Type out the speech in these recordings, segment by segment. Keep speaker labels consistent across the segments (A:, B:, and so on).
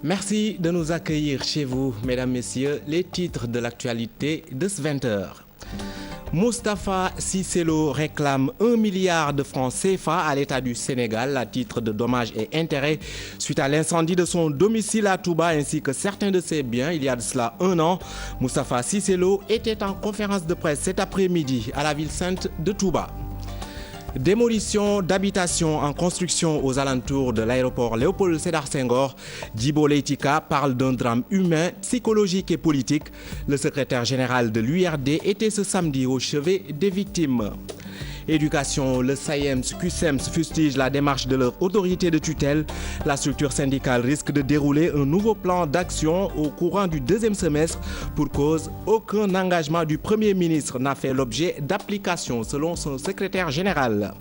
A: Merci de nous accueillir chez vous, mesdames, messieurs. Les titres de l'actualité de ce 20h. Moustapha Cissé Lo réclame 1 milliard de francs CFA à l'État du Sénégal à titre de dommages et intérêts suite à l'incendie de son domicile à Touba ainsi que certains de ses biens il y a de cela un an. Moustapha Cissé Lo était en conférence de presse cet après-midi à la ville sainte de Touba. Démolition d'habitations en construction aux alentours de l'aéroport Léopold Sédar Senghor. Djibo Leyti Ka parle d'un drame humain, psychologique et politique. Le secrétaire général de l'URD était ce samedi au chevet des victimes. Éducation, le SAEMS, QSEMS fustige la démarche de leur autorité de tutelle. La structure syndicale risque de dérouler un nouveau plan d'action au courant du deuxième semestre. Pour cause, aucun engagement du Premier ministre n'a fait l'objet d'application selon son secrétaire général.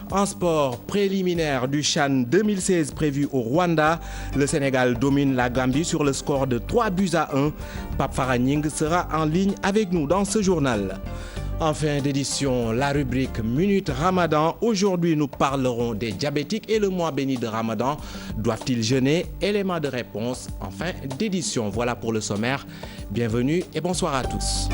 A: En sport, préliminaire du CHAN 2016 prévu au Rwanda, le Sénégal domine la Gambie sur le score de 3-1. Pape Farahning sera en ligne avec nous dans ce journal. En fin d'édition, la rubrique Minute Ramadan. Aujourd'hui, nous parlerons des diabétiques et le mois béni de Ramadan. Doivent-ils jeûner? Élément de réponse en fin d'édition. Voilà pour le sommaire. Bienvenue et bonsoir à tous.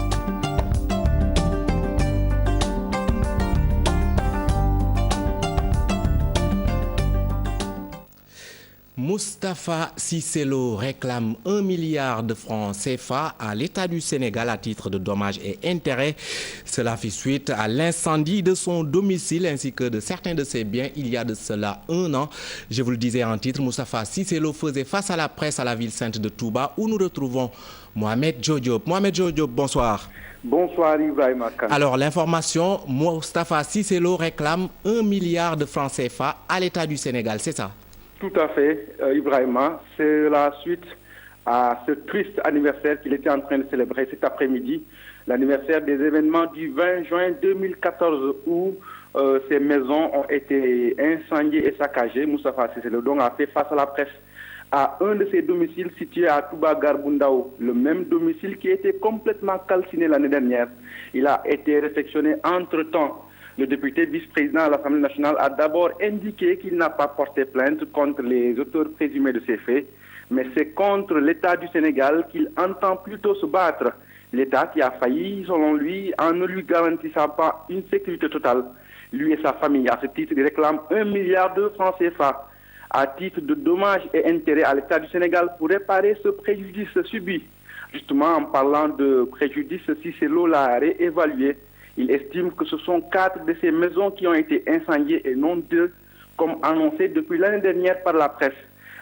A: Moustapha Cissé Lo réclame 1 milliard de francs CFA à l'État du Sénégal à titre de dommages et intérêts. Cela fait suite à l'incendie de son domicile ainsi que de certains de ses biens il y a de cela un an. Je vous le disais en titre, Moustapha Cissé Lo faisait face à la presse à la ville sainte de Touba où nous retrouvons Mohamed Diop. Mohamed Diop, bonsoir.
B: Bonsoir Ibrahima Kane.
A: Alors l'information, Moustapha Cissé Lo réclame 1 milliard de francs CFA à l'État du Sénégal, c'est ça?
B: Tout à fait, Ibrahima. C'est la suite à ce triste anniversaire qu'il était en train de célébrer cet après-midi, l'anniversaire des événements du 20 juin 2014 où ces maisons ont été incendiées et saccagées. Moustapha Cissé Lo a fait face à la presse à un de ses domiciles situés à Touba Garbundao, le même domicile qui était complètement calciné l'année dernière. Il a été réfectionné entre-temps. Le député vice-président à l'Assemblée nationale a d'abord indiqué qu'il n'a pas porté plainte contre les auteurs présumés de ces faits, mais c'est contre l'État du Sénégal qu'il entend plutôt se battre. L'État qui a failli, selon lui, en ne lui garantissant pas une sécurité totale. Lui et sa famille, à ce titre, il réclame 1 milliard de francs CFA à titre de dommages et intérêts à l'État du Sénégal pour réparer ce préjudice subi. Justement, en parlant de préjudice, Cissé Lo l'a réévalué. Il estime que ce sont 4 de ces maisons qui ont été incendiées et non 2, comme annoncé depuis l'année dernière par la presse.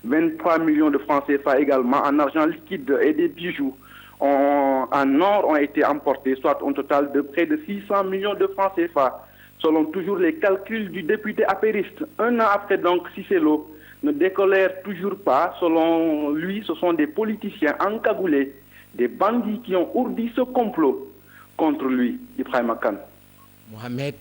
B: 23 millions de francs CFA également en argent liquide et des bijoux en or ont été emportés, soit un total de près de 600 millions de francs CFA, selon toujours les calculs du député apériste. Un an après donc, Cissé Lo ne décolère toujours pas. Selon lui, ce sont des politiciens encagoulés, des bandits qui ont ourdi ce complot contre lui, Ibrahima Kane.
A: Mohamed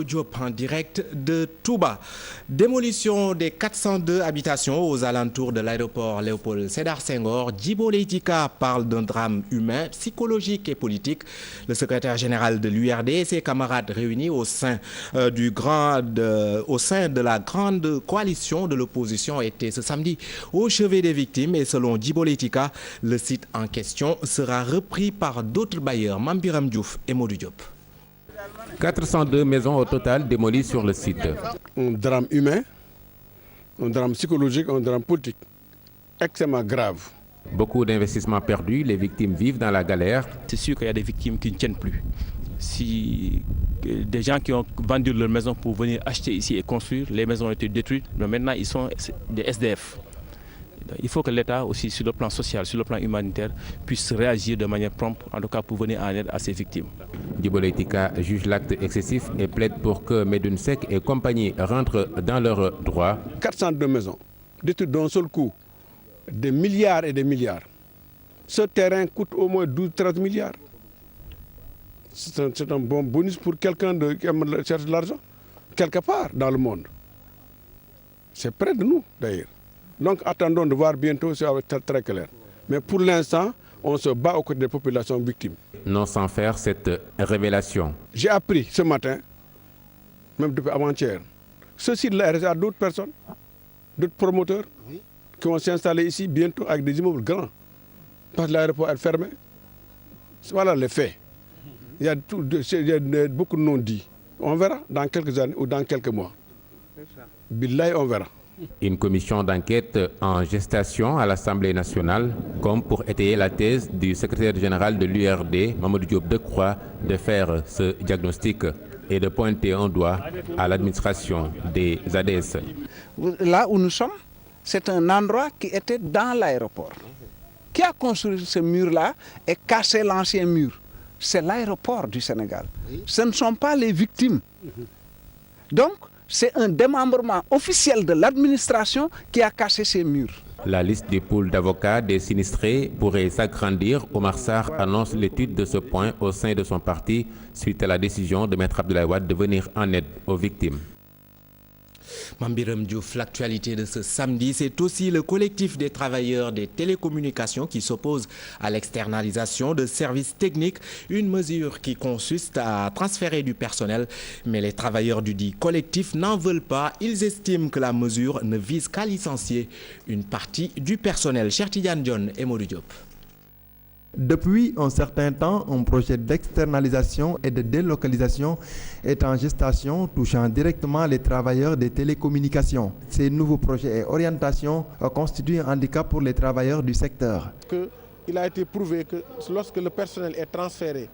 A: Diop en direct de Touba. Démolition des 402 habitations aux alentours de l'aéroport Léopold Sédar Senghor. Djibo Leyti Ka parle d'un drame humain, psychologique et politique. Le secrétaire général de l'URD et ses camarades réunis au sein de la grande coalition de l'opposition étaient ce samedi au chevet des victimes. Et selon Djibo Leyti Ka, le site en question sera repris par d'autres bailleurs, Mambiram Diouf et Modou Diop.
C: 402 maisons au total démolies sur le site.
D: Un drame humain, un drame psychologique, un drame politique extrêmement grave.
C: Beaucoup d'investissements perdus, les victimes vivent dans la galère.
E: C'est sûr qu'il y a des victimes qui ne tiennent plus. Si des gens qui ont vendu leur maison pour venir acheter ici et construire, les maisons ont été détruites, mais maintenant ils sont des SDF. Il faut que l'État aussi, sur le plan social, sur le plan humanitaire, puisse réagir de manière prompte, en tout cas pour venir en aide à ces victimes.
C: Djibo Leyti Ka juge l'acte excessif et plaide pour que Medoune Seck et compagnie rentrent dans leurs droits.
D: 402 maisons, détruites d'un seul coup, des milliards et des milliards. Ce terrain coûte au moins 12-13 milliards. C'est un bon bonus pour quelqu'un qui cherche de l'argent, quelque part dans le monde. C'est près de nous, d'ailleurs. Donc attendons de voir bientôt, ça va être très clair. Mais pour l'instant, on se bat aux côtés des populations victimes.
C: Non sans faire cette révélation.
D: J'ai appris ce matin, même depuis avant-hier, ce site-là est réservé à d'autres personnes, d'autres promoteurs, qui vont s'installer ici bientôt avec des immeubles grands. Parce que l'aéroport est fermé. Voilà les faits. Il y a beaucoup de non-dits. On verra dans quelques années ou dans quelques mois. Billahi, on verra.
C: Une commission d'enquête en gestation à l'Assemblée nationale, comme pour étayer la thèse du secrétaire général de l'URD, Mamadou Diop Decroix, de faire ce diagnostic et de pointer un doigt à l'administration des ADS.
F: Là où nous sommes, c'est un endroit qui était dans l'aéroport. Qui a construit ce mur-là et cassé l'ancien mur? C'est l'aéroport du Sénégal. Ce ne sont pas les victimes. Donc, c'est un démembrement officiel de l'administration qui a cassé ces murs.
C: La liste des pools d'avocats des sinistrés pourrait s'agrandir. Omar Sarr annonce l'étude de ce point au sein de son parti suite à la décision de Maître Abdoulaye Wade de venir en aide aux victimes.
A: Mambiram Diouf, l'actualité de ce samedi, c'est aussi le collectif des travailleurs des télécommunications qui s'oppose à l'externalisation de services techniques, une mesure qui consiste à transférer du personnel. Mais les travailleurs du dit collectif n'en veulent pas. Ils estiment que la mesure ne vise qu'à licencier une partie du personnel. Cheikh Tidiane Dione et Modou Diop.
G: Depuis un certain temps, un projet d'externalisation et de délocalisation est en gestation, touchant directement les travailleurs des télécommunications. Ces nouveaux projets et orientations constituent un handicap pour les travailleurs du secteur.
H: Il a été prouvé que lorsque le personnel est transféré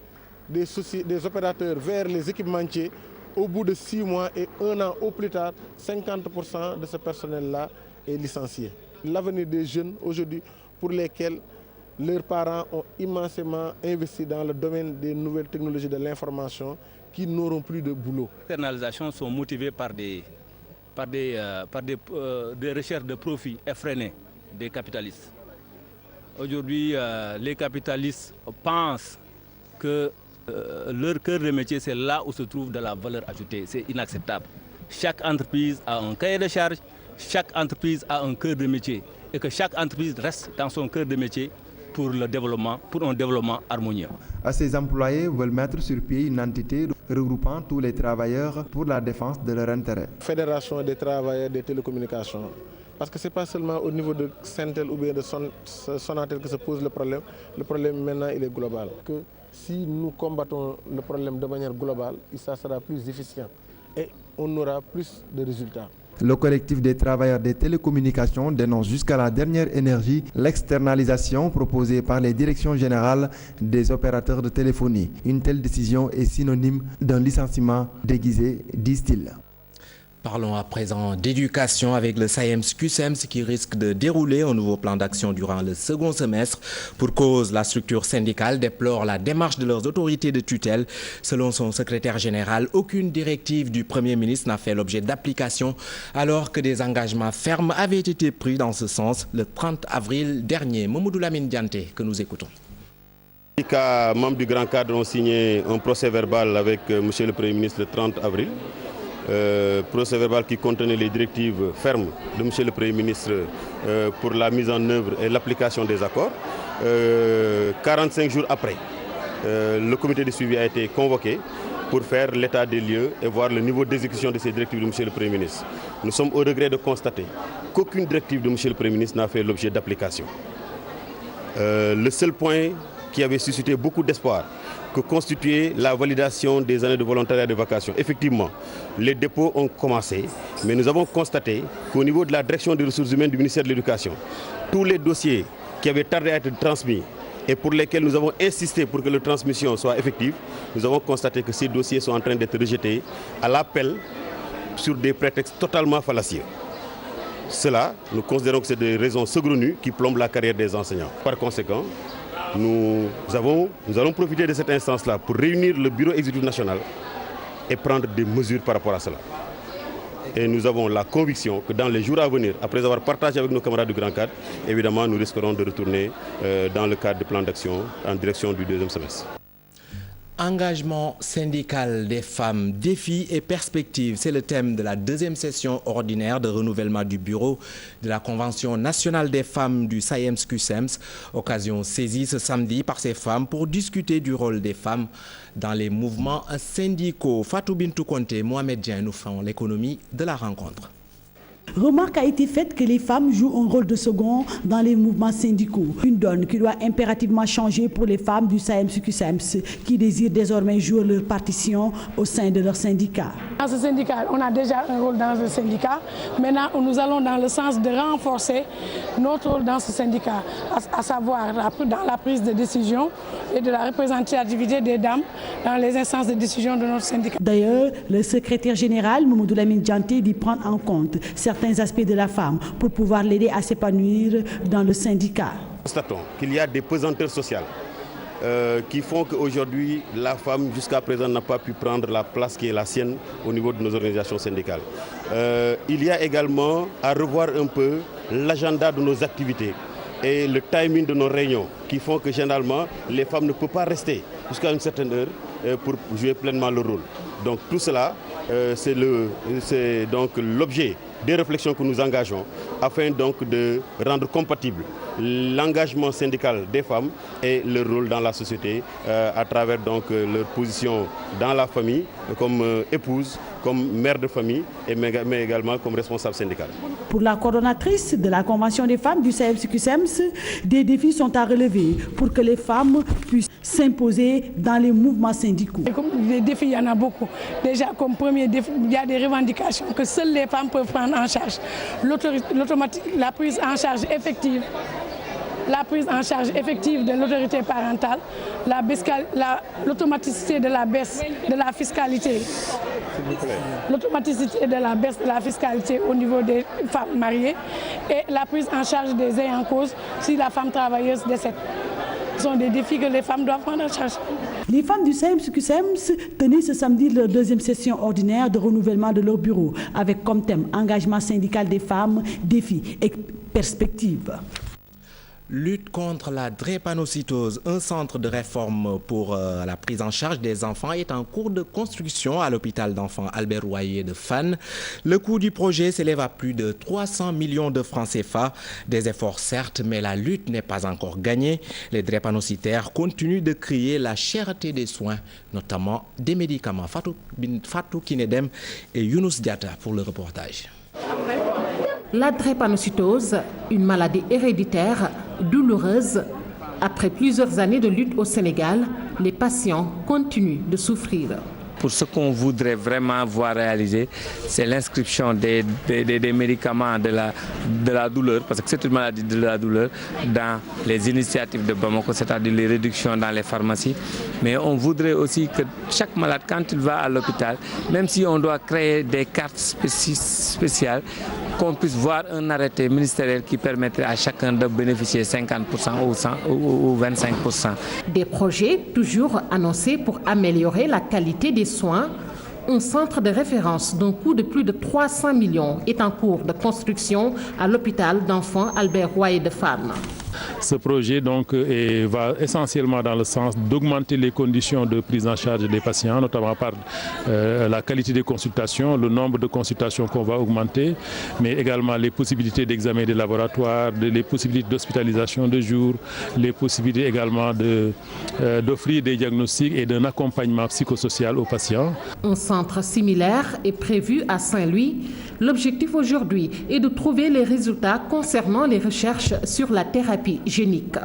H: des opérateurs vers les équipementiers, au bout de 6 mois et 1 an au plus tard, 50% de ce personnel-là est licencié. L'avenir des jeunes aujourd'hui pour lesquels leurs parents ont immensément investi dans le domaine des nouvelles technologies de l'information qui n'auront plus de boulot.
I: Les externalisations sont motivées par des recherches de profit effrénées des capitalistes. Aujourd'hui, les capitalistes pensent que leur cœur de métier, c'est là où se trouve de la valeur ajoutée. C'est inacceptable. Chaque entreprise a un cahier de charge, chaque entreprise a un cœur de métier et que chaque entreprise reste dans son cœur de métier pour un développement harmonieux.
G: Ces employés veulent mettre sur pied une entité regroupant tous les travailleurs pour la défense de leurs intérêts.
H: Fédération des travailleurs des télécommunications. Parce que ce n'est pas seulement au niveau de Sentel ou bien de Sonatel que se pose le problème maintenant il est global. Que si nous combattons le problème de manière globale, ça sera plus efficient et on aura plus de résultats.
G: Le collectif des travailleurs des télécommunications dénonce jusqu'à la dernière énergie l'externalisation proposée par les directions générales des opérateurs de téléphonie. Une telle décision est synonyme d'un licenciement déguisé, disent-ils.
A: Parlons à présent d'éducation avec le SAEMS-CUSEMS qui risque de dérouler un nouveau plan d'action durant le second semestre. Pour cause, la structure syndicale déplore la démarche de leurs autorités de tutelle. Selon son secrétaire général, aucune directive du Premier ministre n'a fait l'objet d'application alors que des engagements fermes avaient été pris dans ce sens le 30 avril dernier. Mamoudou Lamine Dianté, que nous écoutons.
J: Les membres du Grand Cadre ont signé un procès verbal avec M. le Premier ministre le 30 avril. Procès verbal qui contenait les directives fermes de M. le Premier ministre pour la mise en œuvre et l'application des accords. 45 jours après, le comité de suivi a été convoqué pour faire l'état des lieux et voir le niveau d'exécution de ces directives de M. le Premier ministre. Nous sommes au regret de constater qu'aucune directive de M. le Premier ministre n'a fait l'objet d'application. Le seul point qui avait suscité beaucoup d'espoir, que constituait la validation des années de volontariat de vacation. Effectivement, les dépôts ont commencé, mais nous avons constaté qu'au niveau de la direction des ressources humaines du ministère de l'Éducation, tous les dossiers qui avaient tardé à être transmis et pour lesquels nous avons insisté pour que la transmission soit effective, nous avons constaté que ces dossiers sont en train d'être rejetés à l'appel sur des prétextes totalement fallacieux. Cela, nous considérons que c'est des raisons saugrenues qui plombent la carrière des enseignants. Par conséquent, nous allons profiter de cette instance-là pour réunir le bureau exécutif national et prendre des mesures par rapport à cela. Et nous avons la conviction que dans les jours à venir, après avoir partagé avec nos camarades du Grand Cadre, évidemment, nous risquerons de retourner dans le cadre du plan d'action en direction du deuxième semestre.
A: Engagement syndical des femmes, défis et perspectives, c'est le thème de la deuxième session ordinaire de renouvellement du bureau de la Convention nationale des femmes du SAEMS-CUSEMS, occasion saisie ce samedi par ces femmes pour discuter du rôle des femmes dans les mouvements syndicaux. Fatou Bintou Conté, Mohamed Dien nous font l'économie de la rencontre.
K: remarque a été faite que les femmes jouent un rôle de second dans les mouvements syndicaux. Une donne qui doit impérativement changer pour les femmes du SAEMS-CUSEMS qui désirent désormais jouer leur partition au sein de leur syndicat.
L: Dans ce syndicat, on a déjà un rôle dans ce syndicat. Maintenant, nous allons dans le sens de renforcer notre rôle dans ce syndicat, à savoir dans la prise de décision et de la représentativité des dames dans les instances de décision de notre syndicat.
K: D'ailleurs, le secrétaire général, Mamadou Lamine Dianté, dit prendre en compte certains aspects de la femme pour pouvoir l'aider à s'épanouir dans le syndicat.
J: Constatons qu'il y a des pesanteurs sociales qui font qu'aujourd'hui, la femme, jusqu'à présent, n'a pas pu prendre la place qui est la sienne au niveau de nos organisations syndicales. Il y a également à revoir un peu l'agenda de nos activités et le timing de nos réunions qui font que généralement, les femmes ne peuvent pas rester jusqu'à une certaine heure pour jouer pleinement le rôle. Donc tout cela, c'est donc l'objet des réflexions que nous engageons afin donc de rendre compatible l'engagement syndical des femmes et leur rôle dans la société à travers donc leur position dans la famille comme épouse, comme mère de famille mais également comme responsable syndical.
K: Pour la coordonnatrice de la Convention des femmes du SAEMS-CUSEMS, des défis sont à relever pour que les femmes puissent s'imposer dans les mouvements syndicaux.
L: Les défis, il y en a beaucoup. Déjà, comme premier défi, il y a des revendications que seules les femmes peuvent prendre en charge. La prise en charge effective. La prise en charge effective de l'autorité parentale, l'automaticité de la baisse de la fiscalité. L'automaticité de la baisse de la fiscalité au niveau des femmes mariées et la prise en charge des ayants cause si la femme travailleuse décède. Ce sont des défis que les femmes doivent prendre en charge.
K: Les femmes du SAEMS-CUSEMS tenaient ce samedi leur deuxième session ordinaire de renouvellement de leur bureau avec comme thème engagement syndical des femmes, défis et perspectives.
A: Lutte contre la drépanocytose. Un centre de réforme pour la prise en charge des enfants est en cours de construction à l'hôpital d'enfants Albert Royer de Fannes. Le coût du projet s'élève à plus de 300 millions de francs CFA. Des efforts certes, mais la lutte n'est pas encore gagnée. Les drépanocytaires continuent de crier la cherté des soins, notamment des médicaments. Fatou Kinedem et Younous Diatta pour le reportage.
M: La drépanocytose, une maladie héréditaire douloureuse. Après plusieurs années de lutte au Sénégal, les patients continuent de souffrir.
N: Pour ce qu'on voudrait vraiment voir réaliser, c'est l'inscription des médicaments de la douleur, parce que c'est une maladie de la douleur, dans les initiatives de Bamako, c'est-à-dire les réductions dans les pharmacies. Mais on voudrait aussi que chaque malade, quand il va à l'hôpital, même si on doit créer des cartes spéciales, qu'on puisse voir un arrêté ministériel qui permettrait à chacun de bénéficier 50% ou 25%.
M: Des projets toujours annoncés pour améliorer la qualité des soins. Un centre de référence d'un coût de plus de 300 millions est en cours de construction à l'hôpital d'enfants Albert Royer de Fannes.
O: Ce projet donc va essentiellement dans le sens d'augmenter les conditions de prise en charge des patients, notamment par la qualité des consultations, le nombre de consultations qu'on va augmenter, mais également les possibilités d'examen des laboratoires, les possibilités d'hospitalisation de jour, les possibilités également d'offrir des diagnostics et d'un accompagnement psychosocial aux patients.
M: Un centre similaire est prévu à Saint-Louis. L'objectif aujourd'hui est de trouver les résultats concernant les recherches sur la thérapie génique.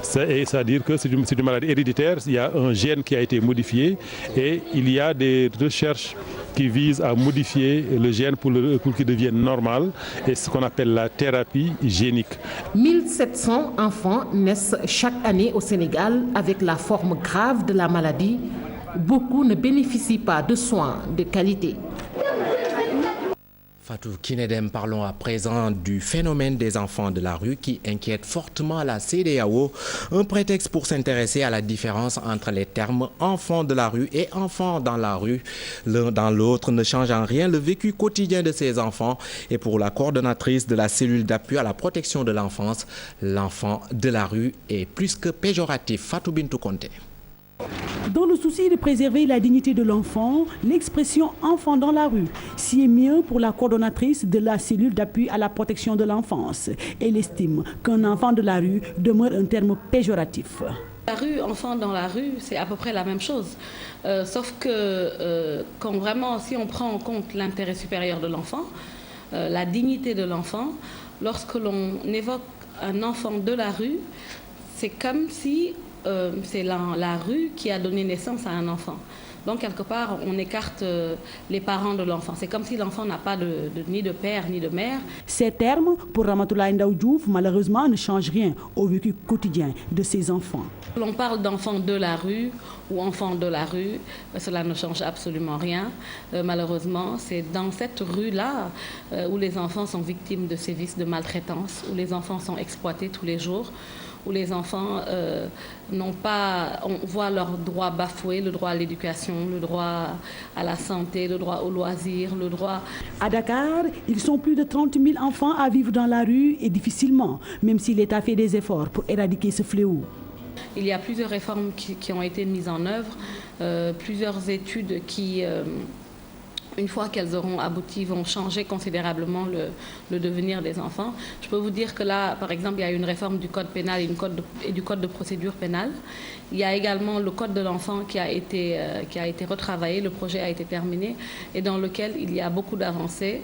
O: C'est-à-dire que c'est une maladie héréditaire, il y a un gène qui a été modifié et il y a des recherches qui visent à modifier le gène pour qu'il devienne normal, et ce qu'on appelle la thérapie génique.
M: 1700 enfants naissent chaque année au Sénégal avec la forme grave de la maladie. Beaucoup ne bénéficient pas de soins de qualité.
A: Fatou Kinedem, parlons à présent du phénomène des enfants de la rue qui inquiète fortement la CEDEAO. Un prétexte pour s'intéresser à la différence entre les termes enfants de la rue et enfants dans la rue. L'un dans l'autre ne change en rien le vécu quotidien de ces enfants. Et pour la coordonnatrice de la cellule d'appui à la protection de l'enfance, l'enfant de la rue est plus que péjoratif. Fatou Bintou Konté.
K: Dans le souci de préserver la dignité de l'enfant, l'expression « enfant dans la rue » s'y est mieux pour la coordonnatrice de la cellule d'appui à la protection de l'enfance. Elle estime qu'un enfant de la rue demeure un terme péjoratif.
P: La rue, enfant dans la rue, c'est à peu près la même chose. Sauf que quand vraiment, si on prend en compte l'intérêt supérieur de l'enfant, la dignité de l'enfant. Lorsque l'on évoque un enfant de la rue, c'est comme si c'est la rue qui a donné naissance à un enfant. Donc, quelque part, on écarte les parents de l'enfant. C'est comme si l'enfant n'a pas ni de père ni de mère.
K: Ces termes, pour Ramatoulaye Ndao Diouf, malheureusement, ne changent rien au vécu quotidien de ces enfants.
P: L'on parle d'enfants de la rue ou enfants de la rue, cela ne change absolument rien. Malheureusement, c'est dans cette rue-là où les enfants sont victimes de sévices, de maltraitance, où les enfants sont exploités tous les jours, où les enfants on voit leurs droits bafoués, le droit à l'éducation, le droit à la santé, le droit au loisir, le droit...
K: À Dakar, ils sont plus de 30 000 enfants à vivre dans la rue et difficilement, même si l'État fait des efforts pour éradiquer ce fléau.
P: Il y a plusieurs réformes qui ont été mises en œuvre, plusieurs études qui... une fois qu'elles auront abouti, vont changer considérablement le devenir des enfants. Je peux vous dire que là, par exemple, il y a une réforme du code pénal et du code de procédure pénale. Il y a également le code de l'enfant qui a été retravaillé, le projet a été terminé, et dans lequel il y a beaucoup d'avancées.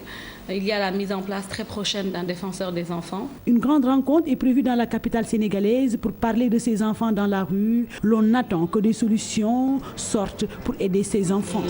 P: Il y a la mise en place très prochaine d'un défenseur des enfants.
K: Une grande rencontre est prévue dans la capitale sénégalaise pour parler de ces enfants dans la rue. L'on attend que des solutions sortent pour aider ces enfants.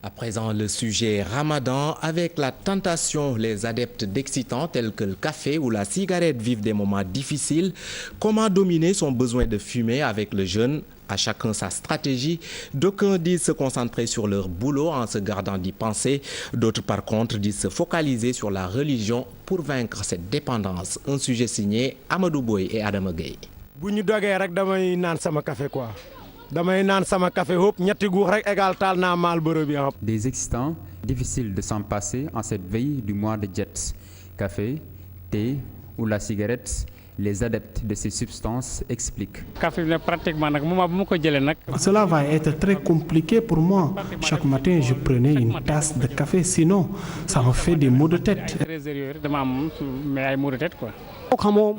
A: À présent, le sujet Ramadan. Avec la tentation, les adeptes d'excitants tels que le café ou la cigarette vivent des moments difficiles. Comment dominer son besoin de fumer avec le jeûne? À chacun sa stratégie. D'aucuns disent se concentrer sur leur boulot en se gardant d'y penser. D'autres, par contre, disent se focaliser sur la religion pour vaincre cette dépendance. Un sujet signé Amadou Boy et Adama Gueye.
Q: Bu ñu dogee rek damay naan sama café quoi. Damay naan sama café hop ñetti guux rek égal taal naa maal bërëb yi.
R: Des excitants, difficile de s'en passer en cette veille du mois de Djet. Café, thé ou la cigarette. Les adeptes de ces substances expliquent.
S: Cela va être très compliqué pour moi. Chaque matin, je prenais une tasse de café, sinon ça me fait des maux de tête.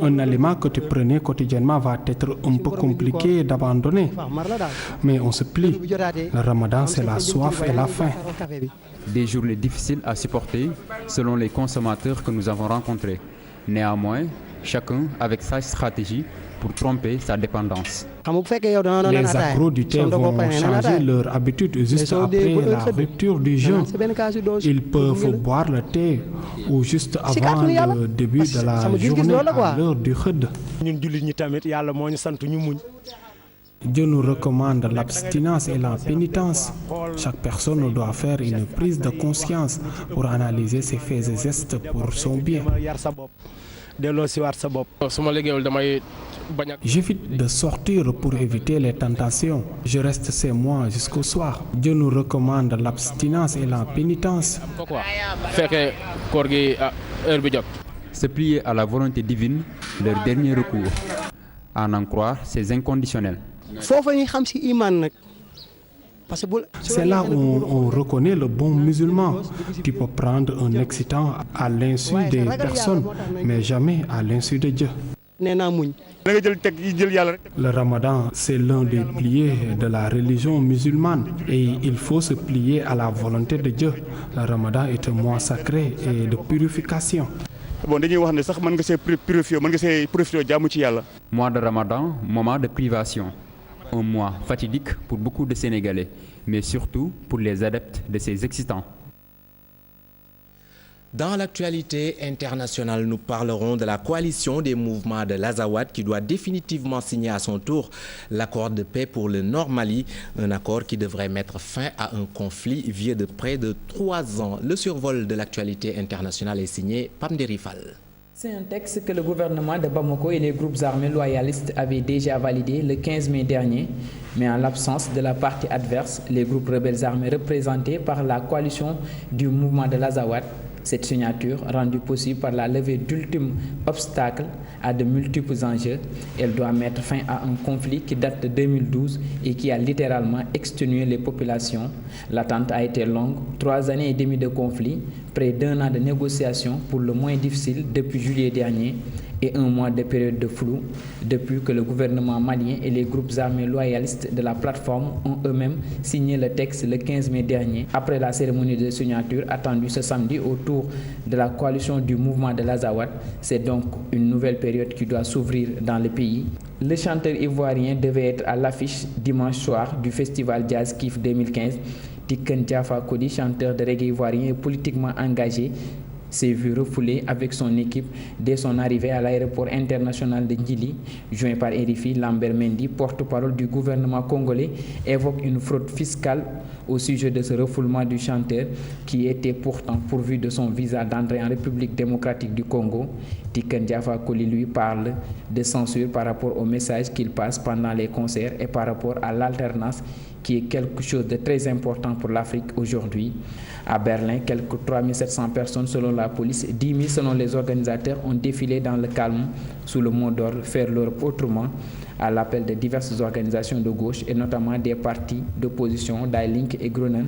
S: Un aliment que tu prenais quotidiennement va être un peu compliqué d'abandonner. Mais on se plie. Le Ramadan, c'est la soif et la faim.
R: Des journées difficiles à supporter selon les consommateurs que nous avons rencontrés. Néanmoins, chacun avec sa stratégie pour tromper sa dépendance.
S: Les accros du thé vont changer leur habitude juste après la rupture du jeûne. Ils peuvent boire le thé ou juste avant le début de la journée à l'heure du khud. Dieu nous recommande l'abstinence et la pénitence. Chaque personne doit faire une prise de conscience pour analyser ses faits et gestes pour son bien. J'évite de sortir pour éviter les tentations. Je reste chez moi jusqu'au soir. Dieu nous recommande l'abstinence et la pénitence.
R: Se plier à la volonté divine, leur dernier recours. À en croire, c'est inconditionnel.
S: C'est là où on reconnaît le bon musulman. Tu peux prendre un excitant à l'insu des personnes, mais jamais à l'insu de Dieu. Le Ramadan, c'est l'un des piliers de la religion musulmane et il faut se plier à la volonté de Dieu. Le Ramadan est un mois sacré et de purification.
R: Mois de Ramadan, moment de privation. Un mois fatidique pour beaucoup de Sénégalais, mais surtout pour les adeptes de ces excitants.
A: Dans l'actualité internationale, nous parlerons de la coalition des mouvements de l'Azawad qui doit définitivement signer à son tour l'accord de paix pour le Nord Mali, un accord qui devrait mettre fin à un conflit vieux de près de 3 ans. Le survol de l'actualité internationale est signé Pam Derifal.
T: C'est un texte que le gouvernement de Bamako et les groupes armés loyalistes avaient déjà validé le 15 mai dernier, mais en l'absence de la partie adverse, les groupes rebelles armés représentés par la coalition du mouvement de l'Azawad. Cette signature, rendue possible par la levée d'ultimes obstacles à de multiples enjeux, elle doit mettre fin à un conflit qui date de 2012 et qui a littéralement exténué les populations. L'attente a été longue, 3 années et demie de conflit, près d'1 an de négociations pour le moins difficile depuis juillet dernier et 1 mois de période de flou depuis que le gouvernement malien et les groupes armés loyalistes de la plateforme ont eux-mêmes signé le texte le 15 mai dernier. Après la cérémonie de signature attendue ce samedi autour de la coalition du mouvement de l'Azawad, c'est donc une nouvelle période qui doit s'ouvrir dans le pays. Le chanteur ivoirien devait être à l'affiche dimanche soir du festival Jazz Kiff 2015. Tiken Jah Fakoly, chanteur de reggae ivoirien et politiquement engagé, s'est vu refoulé avec son équipe dès son arrivée à l'aéroport international de Djily. Joint par RFI, Lambert Mendy, porte-parole du gouvernement congolais, évoque une fraude fiscale au sujet de ce refoulement du chanteur qui était pourtant pourvu de son visa d'entrée en République démocratique du Congo. Tiken Jah Fakoly lui parle de censure par rapport au message qu'il passe pendant les concerts et par rapport à l'alternance qui est quelque chose de très important pour l'Afrique aujourd'hui. À Berlin, quelques 3700 personnes selon la police, 10 000 selon les organisateurs ont défilé dans le calme sous le mot d'ordre « Faire l'Europe autrement » à l'appel de diverses organisations de gauche et notamment des partis d'opposition Die Linke et Grünen.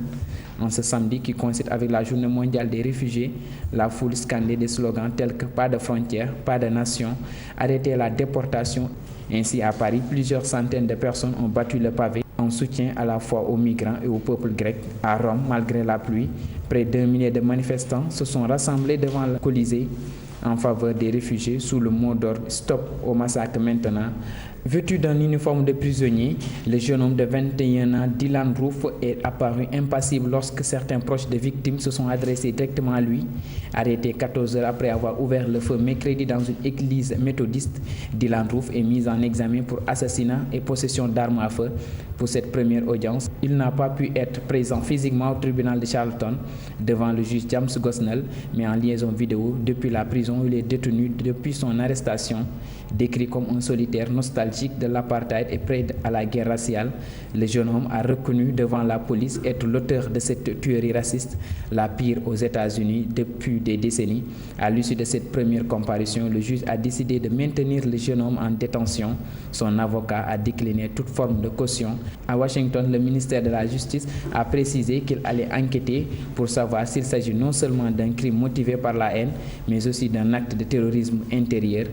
T: En ce samedi qui coïncide avec la Journée mondiale des réfugiés, la foule scandait des slogans tels que « Pas de frontières, pas de nation, arrêtez la déportation ». Ainsi, à Paris, plusieurs centaines de personnes ont battu le pavé en soutien à la fois aux migrants et au peuple grec. À Rome, malgré la pluie, près d'1 millier de manifestants se sont rassemblés devant le Colisée en faveur des réfugiés sous le mot d'ordre « Stop au massacre maintenant ». Vêtu d'un uniforme de prisonnier, le jeune homme de 21 ans, Dylan Roof, est apparu impassible lorsque certains proches des victimes se sont adressés directement à lui. Arrêté 14 heures après avoir ouvert le feu mercredi dans une église méthodiste, Dylan Roof est mis en examen pour assassinat et possession d'armes à feu. Pour cette première audience, il n'a pas pu être présent physiquement au tribunal de Charlton devant le juge James Gosnell, mais en liaison vidéo depuis la prison où il est détenu depuis son arrestation. Décrit comme un solitaire nostalgique de l'apartheid et prêt à la guerre raciale, le jeune homme a reconnu devant la police être l'auteur de cette tuerie raciste, la pire aux États-Unis depuis des décennies. À l'issue de cette première comparution, le juge a décidé de maintenir le jeune homme en détention. Son avocat a décliné toute forme de caution. À Washington, le ministère de la Justice a précisé qu'il allait enquêter pour savoir s'il s'agit non seulement d'un crime motivé par la haine, mais aussi d'un acte de terrorisme intérieur.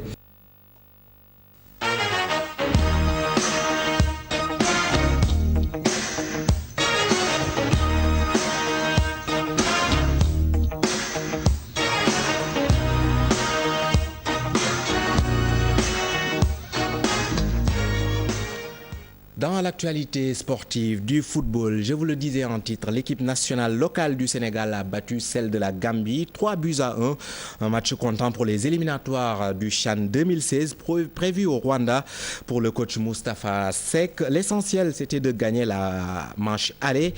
A: Dans l'actualité sportive du football, je vous le disais en titre, l'équipe nationale locale du Sénégal a battu celle de la Gambie 3-1. Un match comptant pour les éliminatoires du CHAN 2016 prévu au Rwanda pour le coach Moustapha Seck. L'essentiel, c'était de gagner la manche aller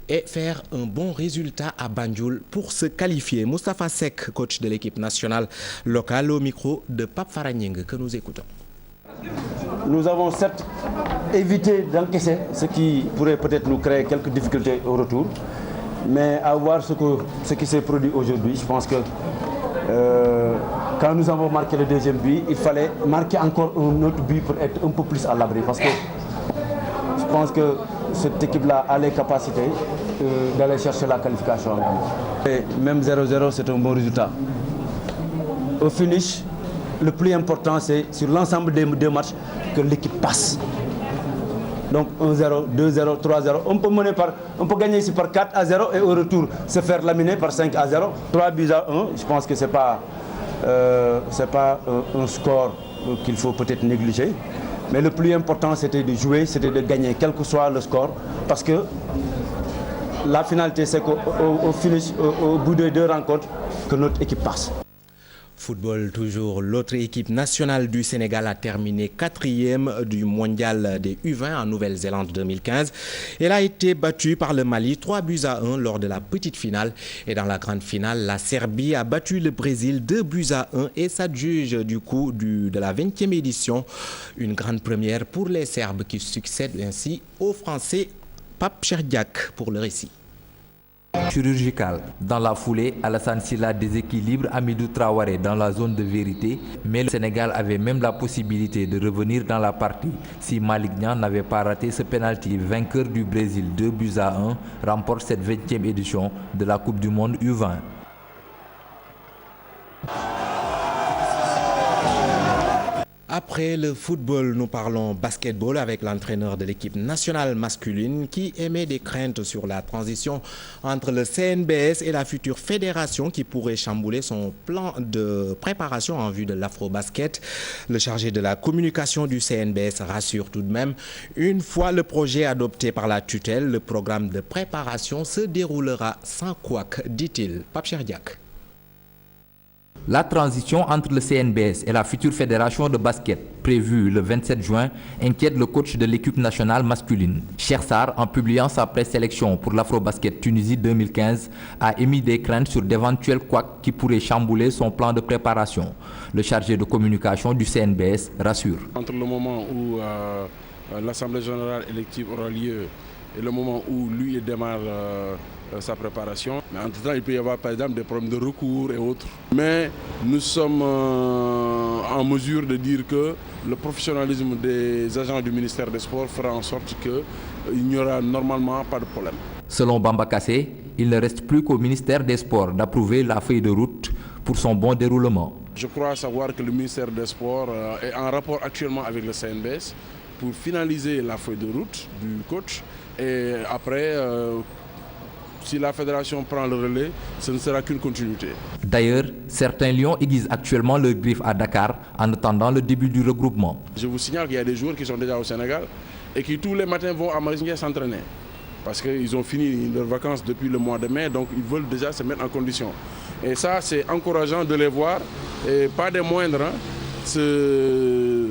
A: et faire un bon résultat à Banjul pour se qualifier. Moustapha Seck, coach de l'équipe nationale locale, au micro de Pape Faranying que nous écoutons.
U: Nous avons certes évité d'encaisser ce qui pourrait peut-être nous créer quelques difficultés au retour, mais à voir ce qui s'est produit aujourd'hui, je pense que quand nous avons marqué le deuxième but, il fallait marquer encore un autre but pour être un peu plus à l'abri, parce que je pense que cette équipe-là a les capacités d'aller chercher la qualification. Et même 0-0, c'est un bon résultat. Au finish, le plus important, c'est sur l'ensemble des deux matchs que l'équipe passe. Donc 1-0, 2-0, 3-0. On peut gagner ici par 4-0 et au retour se faire laminer par 5-0. 3-1, je pense que c'est pas un score qu'il faut peut-être négliger. Mais le plus important, c'était de jouer, c'était de gagner, quel que soit le score. Parce que la finalité, c'est qu'au finish, au bout de deux rencontres, que notre équipe passe.
A: Football toujours, l'autre équipe nationale du Sénégal a terminé 4e du mondial des U20 en Nouvelle-Zélande 2015. Elle a été battue par le Mali 3-1 lors de la petite finale. Et dans la grande finale, la Serbie a battu le Brésil 2-1 et s'adjuge du coup de la 20e édition. Une grande première pour les Serbes qui succèdent ainsi aux Français. Pape Cherdiak pour le récit.
V: Chirurgical. Dans la foulée, Alassane Sylla déséquilibre Amidou Traoré dans la zone de vérité, mais le Sénégal avait même la possibilité de revenir dans la partie si Malick Niang n'avait pas raté ce pénalty. Vainqueur du Brésil 2-1 remporte cette 20e édition de la Coupe du Monde U20.
A: Après le football, nous parlons basketball avec l'entraîneur de l'équipe nationale masculine qui émet des craintes sur la transition entre le CNBS et la future fédération qui pourrait chambouler son plan de préparation en vue de l'afro-basket. Le chargé de la communication du CNBS rassure tout de même, une fois le projet adopté par la tutelle, le programme de préparation se déroulera sans couac, dit-il. Pape Cherdiak.
V: La transition entre le CNBS et la future fédération de basket, prévue le 27 juin, inquiète le coach de l'équipe nationale masculine. Cheikh Sarr, en publiant sa présélection pour l'Afro-Basket Tunisie 2015, a émis des craintes sur d'éventuels couacs qui pourraient chambouler son plan de préparation. Le chargé de communication du CNBS rassure.
D: Entre le moment où l'Assemblée générale élective aura lieu et le moment où lui démarre sa préparation. Mais entre-temps, il peut y avoir par exemple des problèmes de recours et autres. Mais nous sommes en mesure de dire que le professionnalisme des agents du ministère des Sports fera en sorte qu'il n'y aura normalement pas de problème.
V: Selon Bamba Kassé, il ne reste plus qu'au ministère des Sports d'approuver la feuille de route pour son bon déroulement.
D: Je crois savoir que le ministère des Sports est en rapport actuellement avec le CNBS pour finaliser la feuille de route du coach. Et après, si la fédération prend le relais, ce ne sera qu'une continuité.
V: D'ailleurs, certains Lions aiguisent actuellement leur griffe à Dakar en attendant le début du regroupement.
D: Je vous signale qu'il y a des joueurs qui sont déjà au Sénégal et qui tous les matins vont à Marisnier s'entraîner. Parce qu'ils ont fini leurs vacances depuis le mois de mai, donc ils veulent déjà se mettre en condition. Et ça, c'est encourageant de les voir, et pas des moindres, se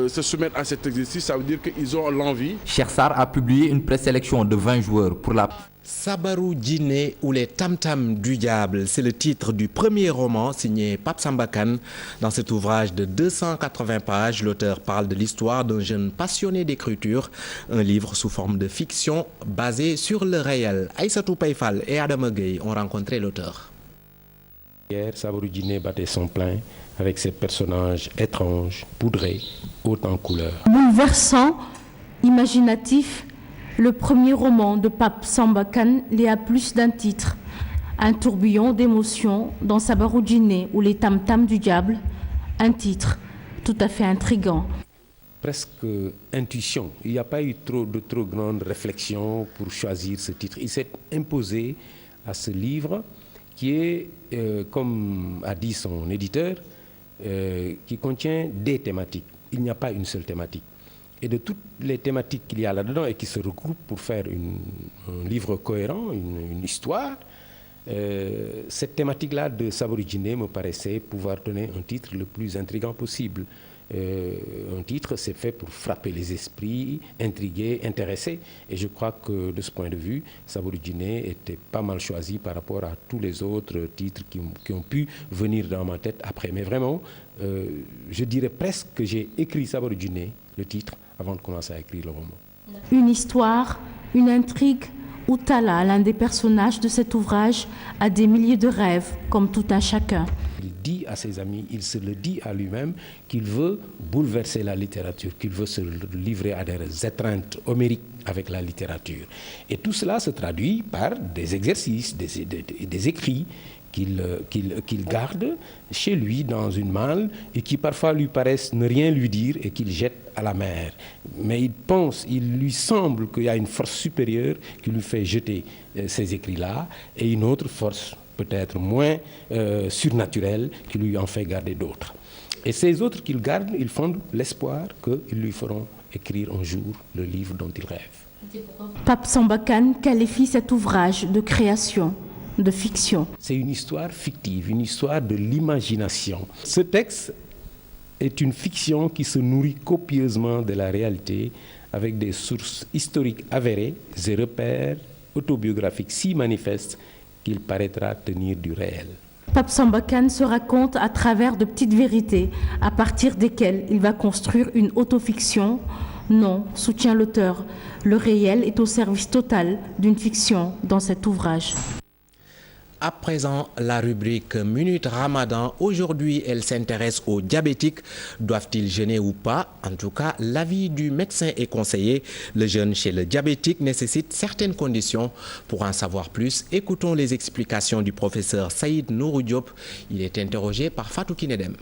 D: soumettre à cet exercice, ça veut dire qu'ils ont l'envie.
V: Cheikh Sarr a publié une présélection de 20 joueurs pour la...
A: Sabarou Djiné ou les Tam-Tam du Diable, c'est le titre du premier roman signé Pape Samba Kane. Dans cet ouvrage de 280 pages, l'auteur parle de l'histoire d'un jeune passionné d'écriture, un livre sous forme de fiction basé sur le réel. Aïssatou Païfal et Adama Gueye ont rencontré l'auteur.
B: Hier, Sabarou Djiné battait son plein avec ses personnages étranges, poudrés, hauts en couleurs.
E: Bouleversant, imaginatif, le premier roman de Pape Samba Kane l'est à plus d'un titre. Un tourbillon d'émotions dans Sabarou Djiné ou les Tam-Tam du Diable, un titre tout à fait intriguant.
B: Presque intuition, il n'y a pas eu de trop grande réflexion pour choisir ce titre. Il s'est imposé à ce livre qui est, comme a dit son éditeur, qui contient des thématiques. Il n'y a pas une seule thématique. Et de toutes les thématiques qu'il y a là-dedans et qui se regroupent pour faire un livre cohérent, une histoire, cette thématique-là de Sabarou Djiné me paraissait pouvoir donner un titre le plus intriguant possible. Un titre, c'est fait pour frapper les esprits, intriguer, intéresser. Et je crois que de ce point de vue, Sabarou Djiné était pas mal choisi par rapport à tous les autres titres qui ont pu venir dans ma tête après. Mais vraiment, je dirais presque que j'ai écrit Sabarou Djiné, le titre, avant de commencer à écrire le roman.
E: Une histoire, une intrigue où Tala, l'un des personnages de cet ouvrage, a des milliers de rêves, comme tout un chacun.
B: Il dit à ses amis, il se le dit à lui-même, qu'il veut bouleverser la littérature, qu'il veut se livrer à des étreintes homériques avec la littérature. Et tout cela se traduit par des exercices, des écrits qu'il garde chez lui dans une malle et qui parfois lui paraissent ne rien lui dire et qu'il jette à la mer. Mais il lui semble qu'il y a une force supérieure qui lui fait jeter ces écrits-là et une autre force peut-être moins surnaturelle qui lui en fait garder d'autres. Et ces autres qu'il garde, ils fondent l'espoir qu'ils lui feront écrire un jour le livre dont il rêve.
E: Pape Samba Kane qualifie cet ouvrage de création, de fiction.
B: C'est une histoire fictive, une histoire de l'imagination. Ce texte est une fiction qui se nourrit copieusement de la réalité avec des sources historiques avérées et repères autobiographiques si manifestes qu'il paraîtra tenir du réel.
E: Pape Samba Kane se raconte à travers de petites vérités, à partir desquelles il va construire une autofiction. Non, soutient l'auteur, le réel est au service total d'une fiction dans cet ouvrage.
A: À présent, la rubrique Minute Ramadan. Aujourd'hui, elle s'intéresse aux diabétiques. Doivent-ils jeûner ou pas? En tout cas, l'avis du médecin est conseillé. Le jeûne chez le diabétique nécessite certaines conditions. Pour en savoir plus, écoutons les explications du professeur Saïd Nourou Diop. Il est interrogé par Fatou Kinedem.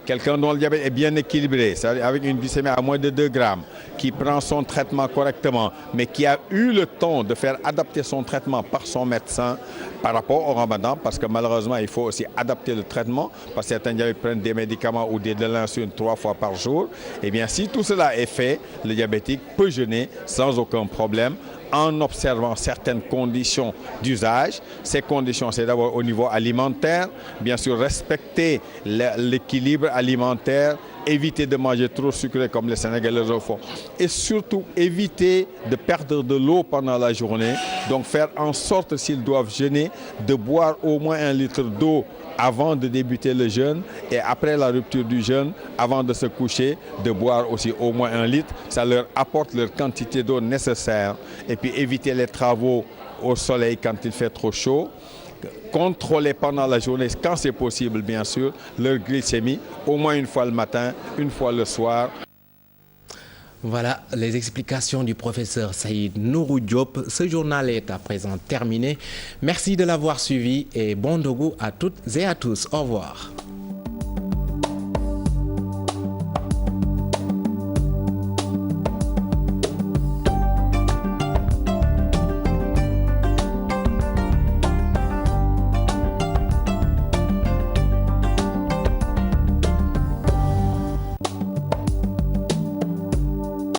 C: quelqu'un dont le diabète est bien équilibré, c'est-à-dire avec une glycémie à moins de 2 grammes, qui prend son traitement correctement, mais qui a eu le temps de faire adapter son traitement par son médecin par rapport au ramadan, parce que malheureusement, il faut aussi adapter le traitement, parce que certains diabétiques prennent des médicaments ou de l'insuline 3 fois par jour. Eh bien, si tout cela est fait, le diabétique peut jeûner sans aucun problème, en observant certaines conditions d'usage. Ces conditions, c'est d'abord au niveau alimentaire, bien sûr respecter l'équilibre alimentaire, éviter de manger trop sucré comme les Sénégalais le font, et surtout éviter de perdre de l'eau pendant la journée. Donc faire en sorte, s'ils doivent jeûner, de boire au moins 1 litre d'eau avant de débuter le jeûne, et après la rupture du jeûne, avant de se coucher, de boire aussi au moins 1 litre. Ça leur apporte leur quantité d'eau nécessaire. Et puis éviter les travaux au soleil quand il fait trop chaud. Contrôler pendant la journée, quand c'est possible bien sûr, leur glycémie, au moins 1 fois le matin, 1 fois le soir.
A: Voilà les explications du professeur Saïd Nourou Diop. Ce journal est à présent terminé. Merci de l'avoir suivi et bon dogu à toutes et à tous. Au revoir.